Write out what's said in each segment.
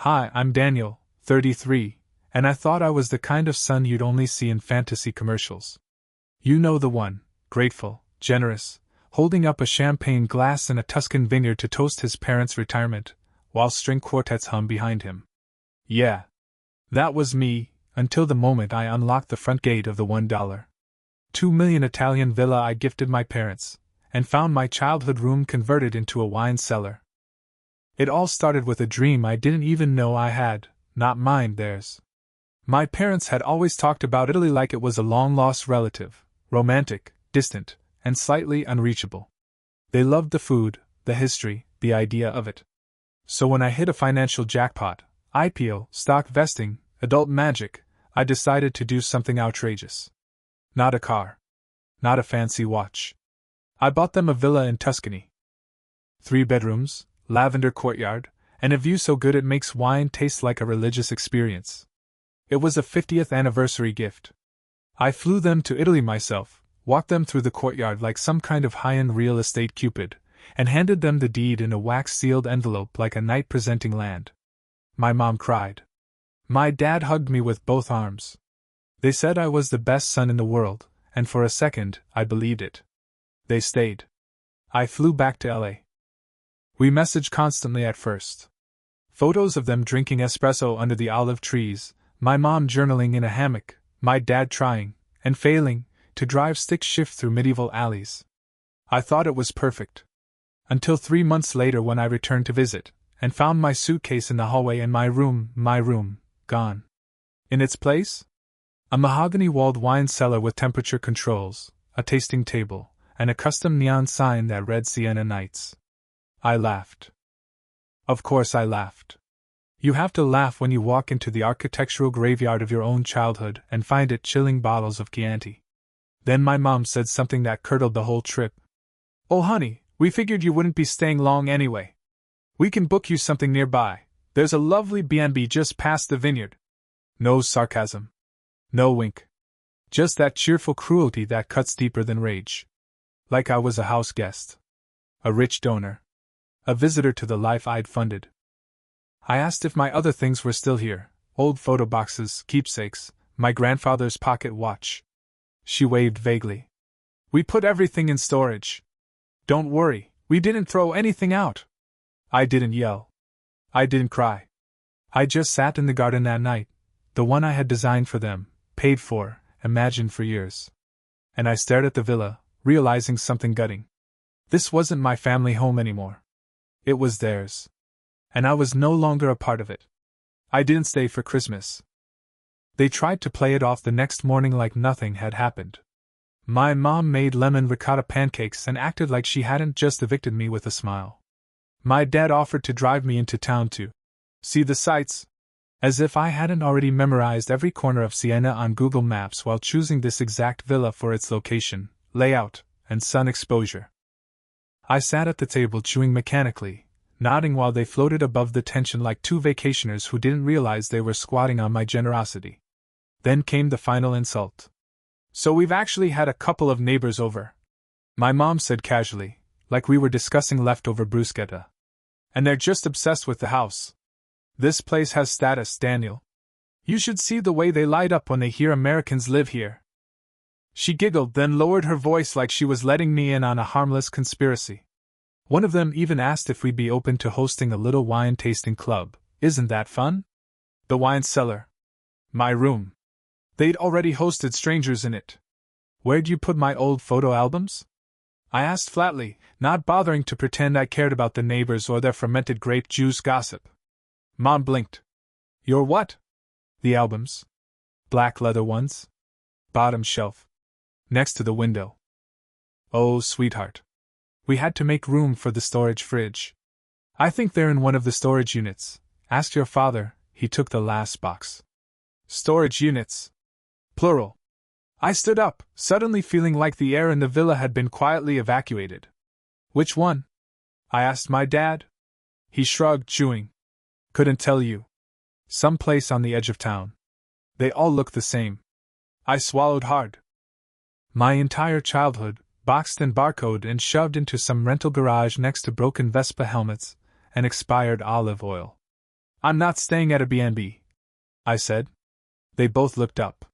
Hi, I'm Daniel, 33, and I thought I was the kind of son you'd only see in fantasy commercials. You know the one, grateful, generous, holding up a champagne glass in a Tuscan vineyard to toast his parents' retirement, while string quartets hum behind him. Yeah. That was me, until the moment I unlocked the front gate of the $1.2 million Italian villa I gifted my parents, and found my childhood room converted into a wine cellar. It all started with a dream I didn't even know I had, not mine, theirs. My parents had always talked about Italy like it was a long-lost relative, romantic, distant, and slightly unreachable. They loved the food, the history, the idea of it. So when I hit a financial jackpot, IPO, stock vesting, adult magic, I decided to do something outrageous. Not a car. Not a fancy watch. I bought them a villa in Tuscany. 3 bedrooms, lavender courtyard, and a view so good it makes wine taste like a religious experience. It was a 50th anniversary gift. I flew them to Italy myself, walked them through the courtyard like some kind of high-end real estate cupid, and handed them the deed in a wax-sealed envelope like a knight presenting land. My mom cried. My dad hugged me with both arms. They said I was the best son in the world, and for a second, I believed it. They stayed. I flew back to LA. We messaged constantly at first. Photos of them drinking espresso under the olive trees, my mom journaling in a hammock, my dad trying, and failing, to drive stick shift through medieval alleys. I thought it was perfect. Until 3 months later when I returned to visit, and found my suitcase in the hallway and my room, gone. In its place? A mahogany-walled wine cellar with temperature controls, a tasting table, and a custom neon sign that read Siena Nights. I laughed. Of course I laughed. You have to laugh when you walk into the architectural graveyard of your own childhood and find it chilling bottles of Chianti. Then my mom said something that curdled the whole trip. Oh honey, we figured you wouldn't be staying long anyway. We can book you something nearby. There's a lovely B&B just past the vineyard. No sarcasm. No wink. Just that cheerful cruelty that cuts deeper than rage. Like I was a house guest. A rich donor. A visitor to the life I'd funded. I asked if my other things were still here, old photo boxes, keepsakes, my grandfather's pocket watch. She waved vaguely. We put everything in storage. Don't worry, we didn't throw anything out. I didn't yell. I didn't cry. I just sat in the garden that night, the one I had designed for them, paid for, imagined for years. And I stared at the villa, realizing something gutting. This wasn't my family home anymore. It was theirs. And I was no longer a part of it. I didn't stay for Christmas. They tried to play it off the next morning like nothing had happened. My mom made lemon ricotta pancakes and acted like she hadn't just evicted me with a smile. My dad offered to drive me into town to see the sights, as if I hadn't already memorized every corner of Siena on Google Maps while choosing this exact villa for its location, layout, and sun exposure. I sat at the table chewing mechanically, nodding while they floated above the tension like 2 vacationers who didn't realize they were squatting on my generosity. Then came the final insult. So we've actually had a couple of neighbors over, my mom said casually, like we were discussing leftover bruschetta. And they're just obsessed with the house. This place has status, Daniel. You should see the way they light up when they hear Americans live here. She giggled, then lowered her voice like she was letting me in on a harmless conspiracy. One of them even asked if we'd be open to hosting a little wine tasting club. Isn't that fun? The wine cellar. My room. They'd already hosted strangers in it. Where'd you put my old photo albums? I asked flatly, not bothering to pretend I cared about the neighbors or their fermented grape juice gossip. Mom blinked. Your what? The albums. Black leather ones. Bottom shelf. Next to the window. Oh, sweetheart. We had to make room for the storage fridge. I think they're in one of the storage units. Ask your father, he took the last box. Storage units. Plural. I stood up, suddenly feeling like the air in the villa had been quietly evacuated. Which one? I asked my dad. He shrugged, chewing. Couldn't tell you. Some place on the edge of town. They all look the same. I swallowed hard. My entire childhood, boxed and barcoded and shoved into some rental garage next to broken Vespa helmets and expired olive oil. I'm not staying at a B&B, I said. They both looked up.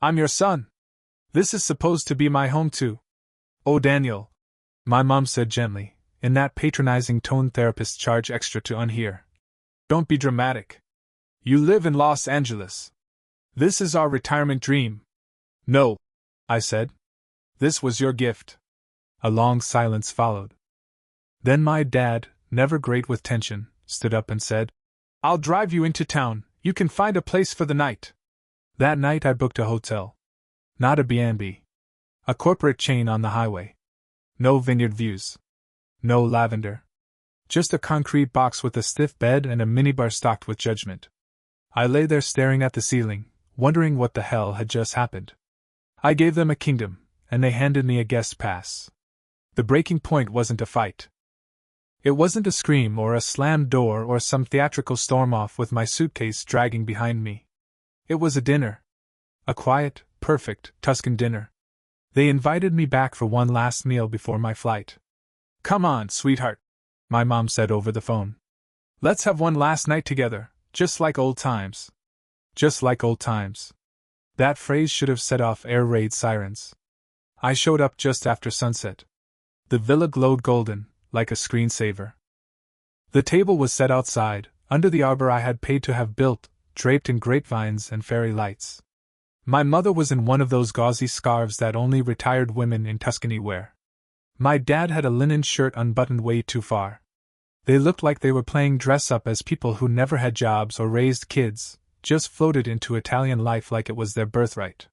I'm your son. This is supposed to be my home too. Oh, Daniel, my mom said gently, in that patronizing tone therapists charge extra to unhear. Don't be dramatic. You live in Los Angeles. This is our retirement dream. No, I said. This was your gift. A long silence followed. Then my dad, never great with tension, stood up and said, I'll drive you into town, you can find a place for the night. That night I booked a hotel. Not a B&B. A corporate chain on the highway. No vineyard views. No lavender. Just a concrete box with a stiff bed and a minibar stocked with judgment. I lay there staring at the ceiling, wondering what the hell had just happened. I gave them a kingdom, and they handed me a guest pass. The breaking point wasn't a fight. It wasn't a scream or a slammed door or some theatrical storm-off with my suitcase dragging behind me. It was a dinner. A quiet, perfect, Tuscan dinner. They invited me back for one last meal before my flight. Come on, sweetheart, my mom said over the phone. Let's have one last night together, just like old times. Just like old times. That phrase should have set off air raid sirens. I showed up just after sunset. The villa glowed golden, like a screensaver. The table was set outside, under the arbor I had paid to have built, draped in grapevines and fairy lights. My mother was in one of those gauzy scarves that only retired women in Tuscany wear. My dad had a linen shirt unbuttoned way too far. They looked like they were playing dress-up as people who never had jobs or raised kids, just floated into Italian life like it was their birthright.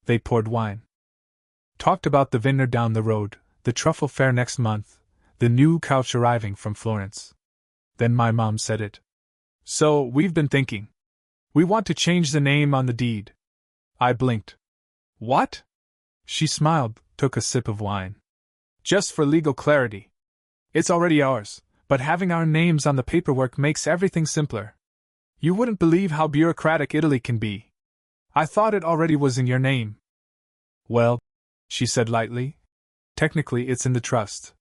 They poured wine. Talked about the vineyard down the road, the truffle fair next month, the new couch arriving from Florence. Then my mom said it. So, we've been thinking. We want to change the name on the deed. I blinked. What? She smiled, took a sip of wine. Just for legal clarity. It's already ours, but having our names on the paperwork makes everything simpler. You wouldn't believe how bureaucratic Italy can be. I thought it already was in your name. Well, she said lightly, technically it's in the trust.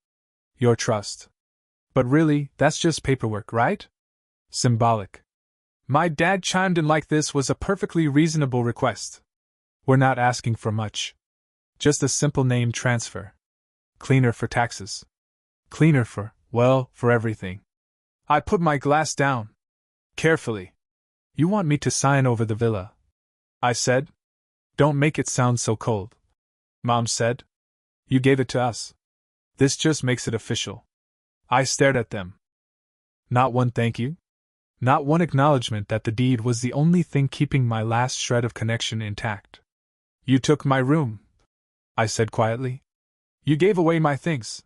Your trust. But really, that's just paperwork, right? Symbolic. My dad chimed in like this was a perfectly reasonable request. We're not asking for much. Just a simple name transfer. Cleaner for taxes. Cleaner for, well, for everything. I put my glass down. Carefully. You want me to sign over the villa? I said. Don't make it sound so cold. Mom said. You gave it to us. This just makes it official. I stared at them. Not one thank you? Not one acknowledgement that the deed was the only thing keeping my last shred of connection intact. You took my room, I said quietly. You gave away my things.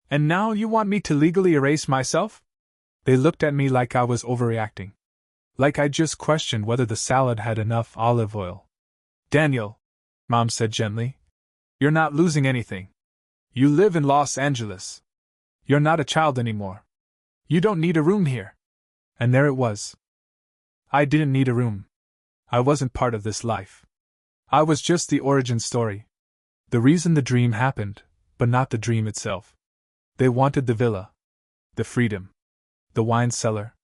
And now you want me to legally erase myself? They looked at me like I was overreacting. Like I just questioned whether the salad had enough olive oil. Daniel, Mom said gently, you're not losing anything. You live in Los Angeles. You're not a child anymore. You don't need a room here. And there it was. I didn't need a room. I wasn't part of this life. I was just the origin story. The reason the dream happened, but not the dream itself. They wanted the villa. The freedom. The wine cellar.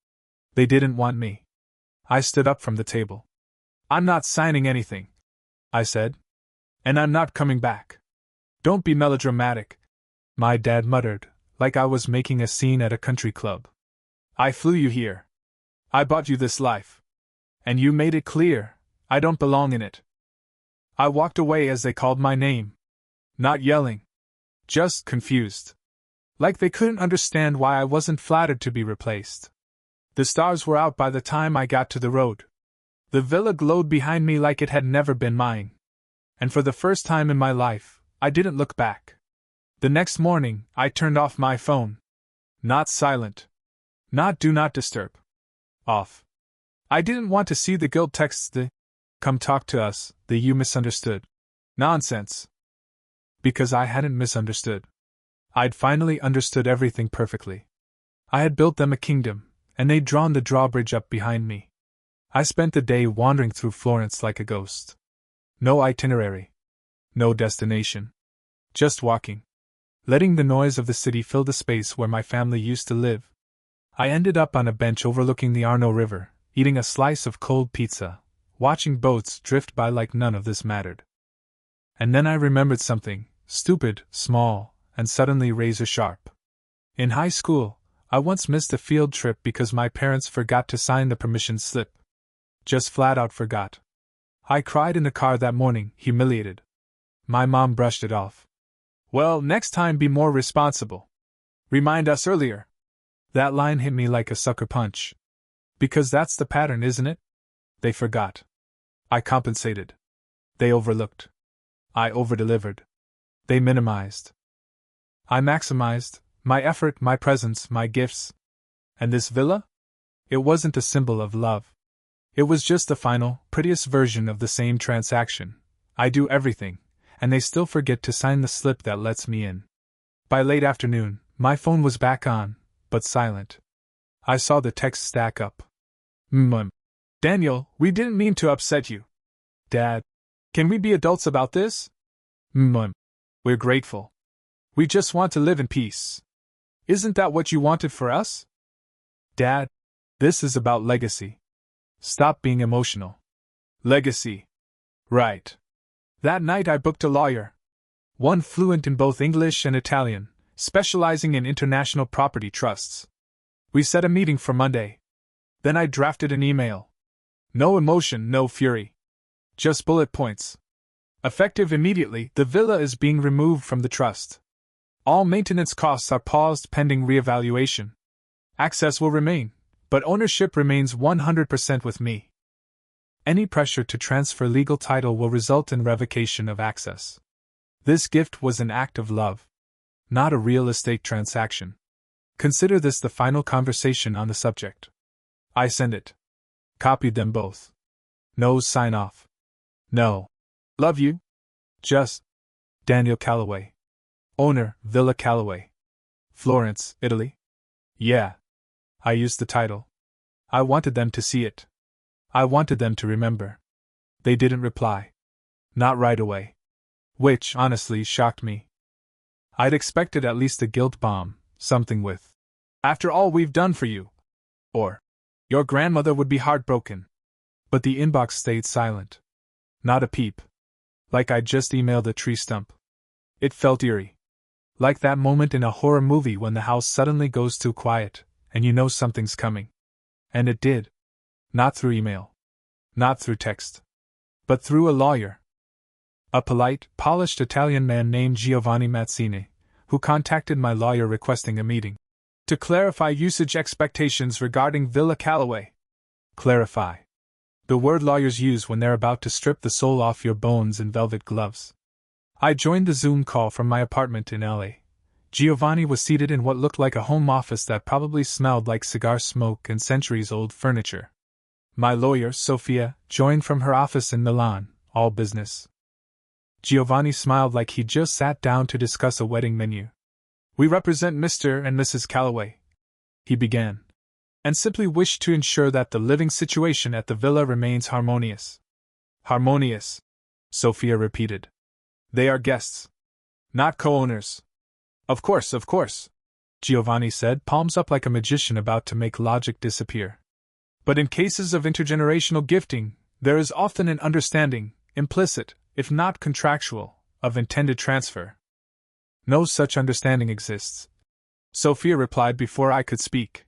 They didn't want me. I stood up from the table. I'm not signing anything, I said. And I'm not coming back. Don't be melodramatic, my dad muttered, like I was making a scene at a country club. I flew you here. I bought you this life. And you made it clear, I don't belong in it. I walked away as they called my name. Not yelling. Just confused. Like they couldn't understand why I wasn't flattered to be replaced. The stars were out by the time I got to the road. The villa glowed behind me like it had never been mine. And for the first time in my life, I didn't look back. The next morning, I turned off my phone. Not silent. Not do not disturb. Off. I didn't want to see the guilt texts, the come talk to us, the you misunderstood. Nonsense. Because I hadn't misunderstood. I'd finally understood everything perfectly. I had built them a kingdom, and they'd drawn the drawbridge up behind me. I spent the day wandering through Florence like a ghost. No itinerary. No destination. Just walking. Letting the noise of the city fill the space where my family used to live. I ended up on a bench overlooking the Arno River, eating a slice of cold pizza, watching boats drift by like none of this mattered. And then I remembered something, stupid, small, and suddenly razor sharp. In high school, I once missed a field trip because my parents forgot to sign the permission slip. Just flat out forgot. I cried in the car that morning, humiliated. My mom brushed it off. Well, next time be more responsible. Remind us earlier. That line hit me like a sucker punch. Because that's the pattern, isn't it? They forgot. I compensated. They overlooked. I overdelivered. They minimized. I maximized my effort, my presence, my gifts. And this villa? It wasn't a symbol of love. It was just the final, prettiest version of the same transaction. I do everything, and they still forget to sign the slip that lets me in. By late afternoon, my phone was back on, but silent. I saw the texts stack up. Daniel, we didn't mean to upset you. Dad, can we be adults about this? We're grateful. We just want to live in peace. Isn't that what you wanted for us? Dad, this is about legacy. Stop being emotional. Legacy. Right. That night I booked a lawyer. One fluent in both English and Italian, specializing in international property trusts. We set a meeting for Monday. Then I drafted an email. No emotion, no fury. Just bullet points. Effective immediately, the villa is being removed from the trust. All maintenance costs are paused pending reevaluation. Access will remain, but ownership remains 100% with me. Any pressure to transfer legal title will result in revocation of access. This gift was an act of love, not a real estate transaction. Consider this the final conversation on the subject. I send it. Copied them both. No sign off. No. Love you. Just. Daniel Calloway. Owner, Villa Calloway. Florence, Italy. Yeah. I used the title. I wanted them to see it. I wanted them to remember. They didn't reply. Not right away. Which, honestly, shocked me. I'd expected at least a guilt bomb, something with, "After all we've done for you." Or, "Your grandmother would be heartbroken." But the inbox stayed silent. Not a peep. Like I'd just emailed a tree stump. It felt eerie. Like that moment in a horror movie when the house suddenly goes too quiet, and you know something's coming. And it did. Not through email. Not through text. But through a lawyer. A polite, polished Italian man named Giovanni Mazzini, who contacted my lawyer requesting a meeting. To clarify usage expectations regarding Villa Calloway. Clarify. The word lawyers use when they're about to strip the soul off your bones in velvet gloves. I joined the Zoom call from my apartment in LA. Giovanni was seated in what looked like a home office that probably smelled like cigar smoke and centuries-old furniture. My lawyer, Sophia, joined from her office in Milan, all business. Giovanni smiled like he'd just sat down to discuss a wedding menu. "We represent Mr. and Mrs. Calloway," he began, "and simply wish to ensure that the living situation at the villa remains harmonious." "Harmonious," Sophia repeated. "They are guests, not co-owners." Of course, Giovanni said, palms up like a magician about to make logic disappear. "But in cases of intergenerational gifting, there is often an understanding, implicit, if not contractual, of intended transfer." "No such understanding exists," Sophia replied before I could speak.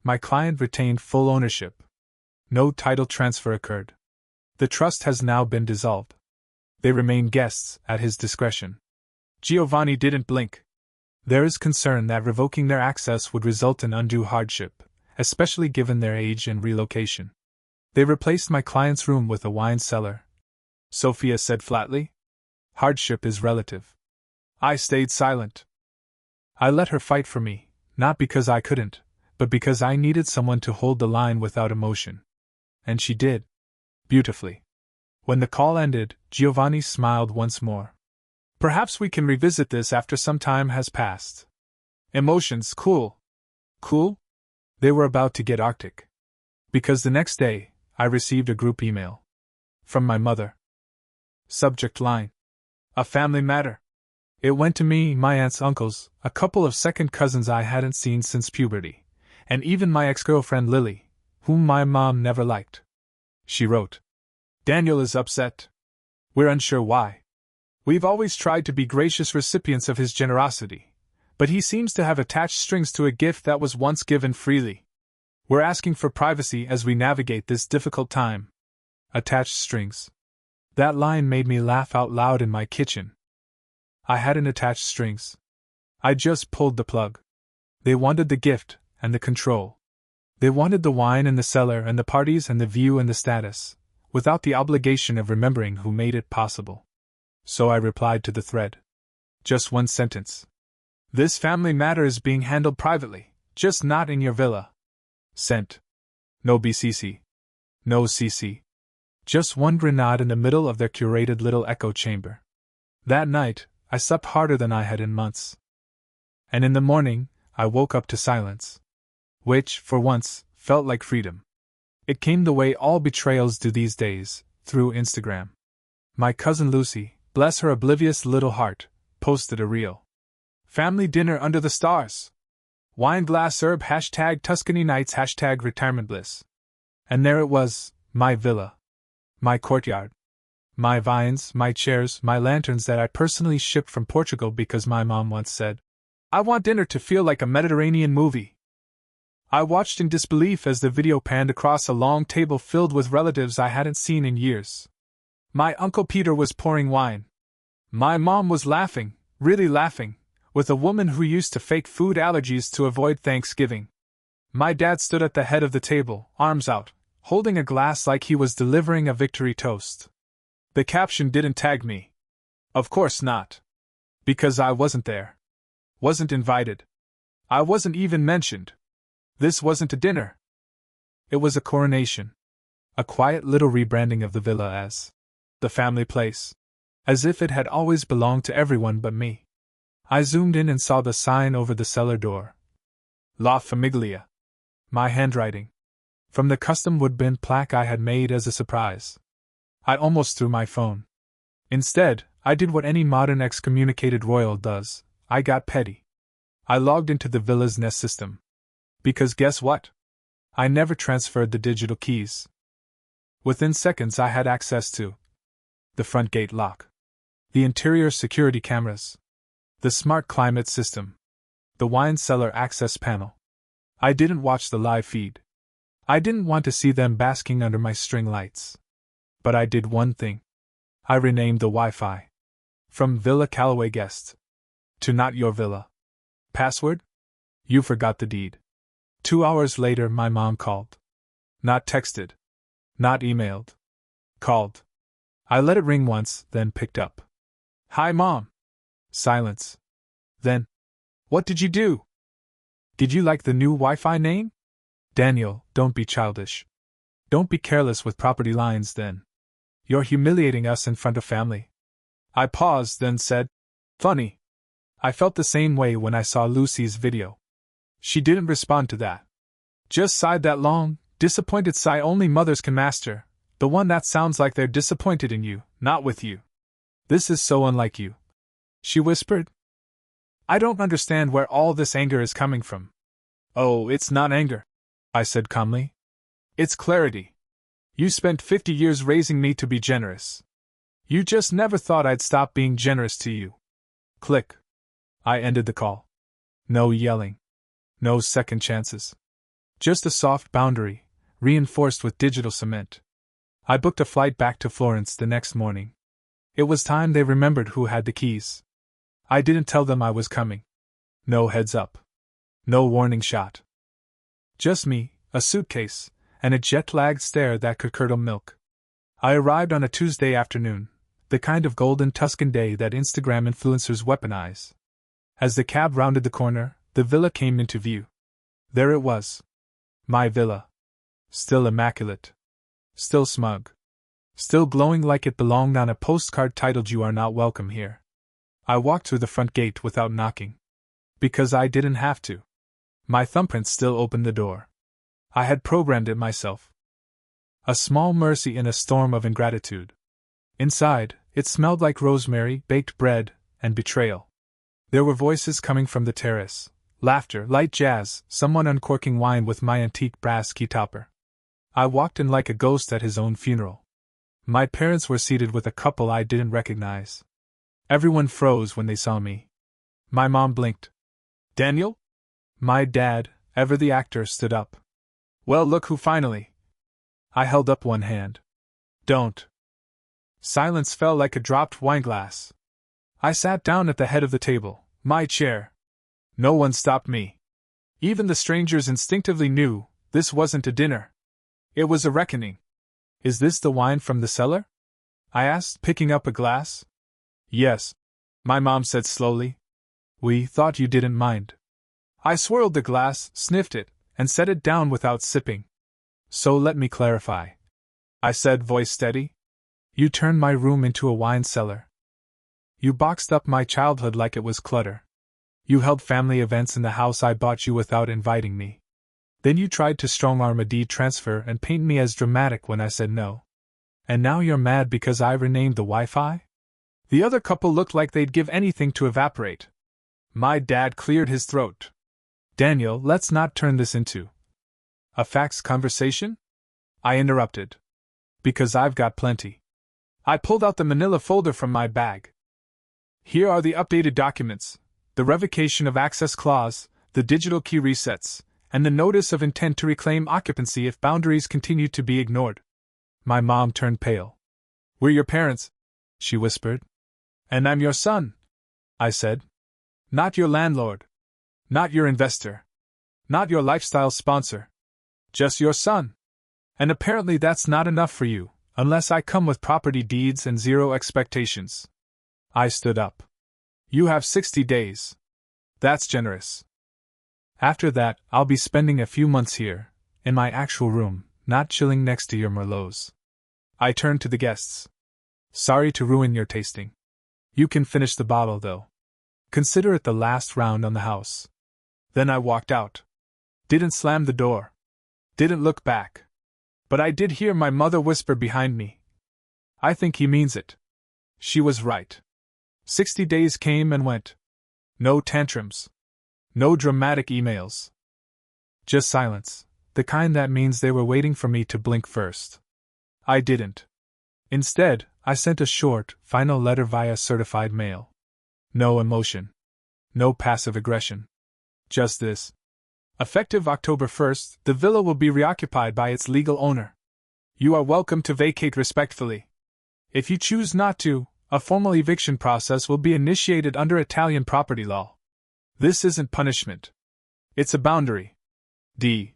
"My client retained full ownership. No title transfer occurred. The trust has now been dissolved. They remain guests, at his discretion." Giovanni didn't blink. "There is concern that revoking their access would result in undue hardship, especially given their age and relocation. They replaced my client's room with a wine cellar," Sophia said flatly. "Hardship is relative." I stayed silent. I let her fight for me, not because I couldn't, but because I needed someone to hold the line without emotion. And she did. Beautifully. When the call ended, Giovanni smiled once more. "Perhaps we can revisit this after some time has passed." Emotions, cool. Cool? They were about to get arctic. Because the next day, I received a group email. From my mother. Subject line: "A family matter." It went to me, my aunts, uncles, a couple of second cousins I hadn't seen since puberty, and even my ex-girlfriend Lily, whom my mom never liked. She wrote, "Daniel is upset. We're unsure why. We've always tried to be gracious recipients of his generosity, but he seems to have attached strings to a gift that was once given freely. We're asking for privacy as we navigate this difficult time." Attached strings. That line made me laugh out loud in my kitchen. I hadn't attached strings. I just pulled the plug. They wanted the gift and the control. They wanted the wine and the cellar and the parties and the view and the status, without the obligation of remembering who made it possible. So I replied to the thread. Just one sentence. "This family matter is being handled privately, just not in your villa." Sent. No BCC. No CC. Just one grenade in the middle of their curated little echo chamber. That night, I slept harder than I had in months. And in the morning, I woke up to silence. Which, for once, felt like freedom. It came the way all betrayals do these days, through Instagram. My cousin Lucy, bless her oblivious little heart, posted a reel. "Family dinner under the stars. Wine glass herb #Tuscany nights #retirement bliss." And there it was, my villa. My courtyard. My vines, my chairs, my lanterns that I personally shipped from Portugal because my mom once said, "I want dinner to feel like a Mediterranean movie." I watched in disbelief as the video panned across a long table filled with relatives I hadn't seen in years. My Uncle Peter was pouring wine. My mom was laughing, really laughing, with a woman who used to fake food allergies to avoid Thanksgiving. My dad stood at the head of the table, arms out, holding a glass like he was delivering a victory toast. The caption didn't tag me. Of course not. Because I wasn't there. Wasn't invited. I wasn't even mentioned. This wasn't a dinner. It was a coronation. A quiet little rebranding of the villa as the family place. As if it had always belonged to everyone but me. I zoomed in and saw the sign over the cellar door. La Famiglia. My handwriting. From the custom woodbine plaque I had made as a surprise. I almost threw my phone. Instead, I did what any modern excommunicated royal does. I got petty. I logged into the villa's Nest system. Because guess what? I never transferred the digital keys. Within seconds I had access to the front gate lock, the interior security cameras, the smart climate system, the wine cellar access panel. I didn't watch the live feed. I didn't want to see them basking under my string lights. But I did one thing. I renamed the Wi-Fi. From Villa Callaway Guest to Not Your Villa. Password? You forgot the deed. 2 hours later my mom called. Not texted. Not emailed. Called. I let it ring once, then picked up. "Hi, Mom." Silence. Then, "What did you do? Did you like the new Wi-Fi name?" "Daniel, don't be childish. Don't be careless with property lines then. You're humiliating us in front of family." I paused, then said, "Funny. I felt the same way when I saw Lucy's video." She didn't respond to that. Just sighed that long, disappointed sigh only mothers can master, the one that sounds like they're disappointed in you, not with you. "This is so unlike you," she whispered. "I don't understand where all this anger is coming from." "Oh, it's not anger," I said calmly. "It's clarity. You spent 50 years raising me to be generous. You just never thought I'd stop being generous to you." Click. I ended the call. No yelling. No second chances. Just a soft boundary, reinforced with digital cement. I booked a flight back to Florence the next morning. It was time they remembered who had the keys. I didn't tell them I was coming. No heads up. No warning shot. Just me, a suitcase, and a jet-lagged stare that could curdle milk. I arrived on a Tuesday afternoon, the kind of golden Tuscan day that Instagram influencers weaponize. As the cab rounded the corner, the villa came into view. There it was. My villa. Still immaculate. Still smug. Still glowing like it belonged on a postcard titled "You Are Not Welcome Here." I walked through the front gate without knocking. Because I didn't have to. My thumbprint still opened the door. I had programmed it myself. A small mercy in a storm of ingratitude. Inside, it smelled like rosemary, baked bread, and betrayal. There were voices coming from the terrace, Laughter, light jazz, someone uncorking wine with my antique brass key topper. I walked in like a ghost at his own funeral. My parents were seated with a couple I didn't recognize. Everyone froze when they saw me. My mom blinked. Daniel? My dad, ever the actor, stood up. Well, look who finally. I held up one hand. Don't. Silence fell like a dropped wineglass. I sat down at the head of the table, my chair. No one stopped me. Even the strangers instinctively knew this wasn't a dinner. It was a reckoning. Is this the wine from the cellar? I asked, picking up a glass. Yes, my mom said slowly. We thought you didn't mind. I swirled the glass, sniffed it, and set it down without sipping. So let me clarify, I said, voice steady. You turned my room into a wine cellar. You boxed up my childhood like it was clutter. You held family events in the house I bought you without inviting me. Then you tried to strong-arm a deed transfer and paint me as dramatic when I said no. And now you're mad because I renamed the Wi-Fi? The other couple looked like they'd give anything to evaporate. My dad cleared his throat. Daniel, let's not turn this into a facts conversation? I interrupted. Because I've got plenty. I pulled out the manila folder from my bag. Here are the updated documents, the revocation of access clause, the digital key resets, and the notice of intent to reclaim occupancy if boundaries continue to be ignored. My mom turned pale. We're your parents, she whispered. And I'm your son, I said. Not your landlord. Not your investor. Not your lifestyle sponsor. Just your son. And apparently that's not enough for you, unless I come with property deeds and zero expectations. I stood up. You have 60 days. That's generous. After that, I'll be spending a few months here, in my actual room, not chilling next to your Merlots. I turned to the guests. Sorry to ruin your tasting. You can finish the bottle, though. Consider it the last round on the house. Then I walked out. Didn't slam the door. Didn't look back. But I did hear my mother whisper behind me. I think he means it. She was right. 60 days came and went. No tantrums. No dramatic emails. Just silence, the kind that means they were waiting for me to blink first. I didn't. Instead, I sent a short, final letter via certified mail. No emotion. No passive aggression. Just this. Effective October 1st, the villa will be reoccupied by its legal owner. You are welcome to vacate respectfully. If you choose not to, a formal eviction process will be initiated under Italian property law. This isn't punishment. It's a boundary. 2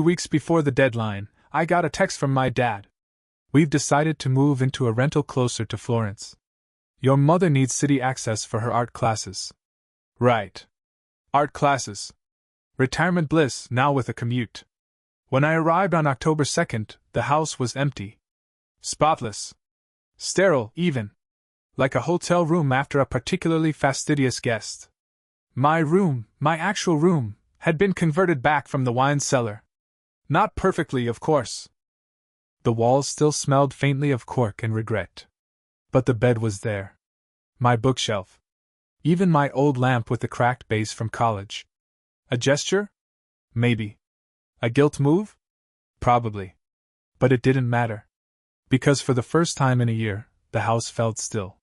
weeks before the deadline, I got a text from my dad. We've decided to move into a rental closer to Florence. Your mother needs city access for her art classes. Right. Art classes. Retirement bliss now with a commute. When I arrived on October 2nd, the house was empty. Spotless. Sterile, even. Like a hotel room after a particularly fastidious guest. My room, my actual room, had been converted back from the wine cellar. Not perfectly, of course. The walls still smelled faintly of cork and regret. But the bed was there. My bookshelf. Even my old lamp with the cracked base from college. A gesture? Maybe. A guilt move? Probably. But it didn't matter. Because for the first time in a year, the house felt still.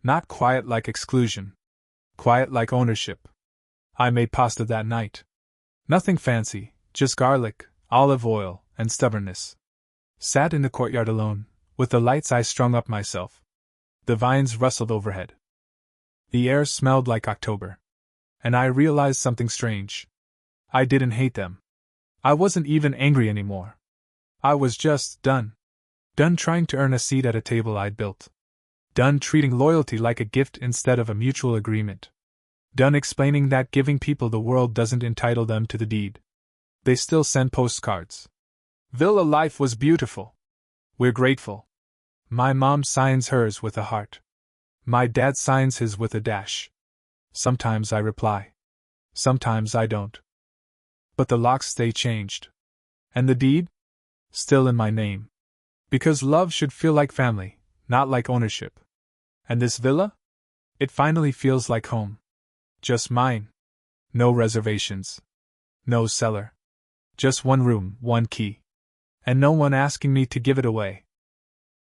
Not quiet like exclusion. Quiet like ownership. I made pasta that night. Nothing fancy, just garlic, olive oil, and stubbornness. Sat in the courtyard alone, with the lights I strung up myself. The vines rustled overhead. The air smelled like October. And I realized something strange. I didn't hate them. I wasn't even angry anymore. I was just done. Done trying to earn a seat at a table I'd built. Done treating loyalty like a gift instead of a mutual agreement. Done explaining that giving people the world doesn't entitle them to the deed. They still send postcards. Villa life was beautiful. We're grateful. My mom signs hers with a heart. My dad signs his with a dash. Sometimes I reply. Sometimes I don't. But the locks stay changed. And the deed? Still in my name. Because love should feel like family, not like ownership. And this villa? It finally feels like home. Just mine. No reservations. No cellar. Just one room, one key. And no one asking me to give it away.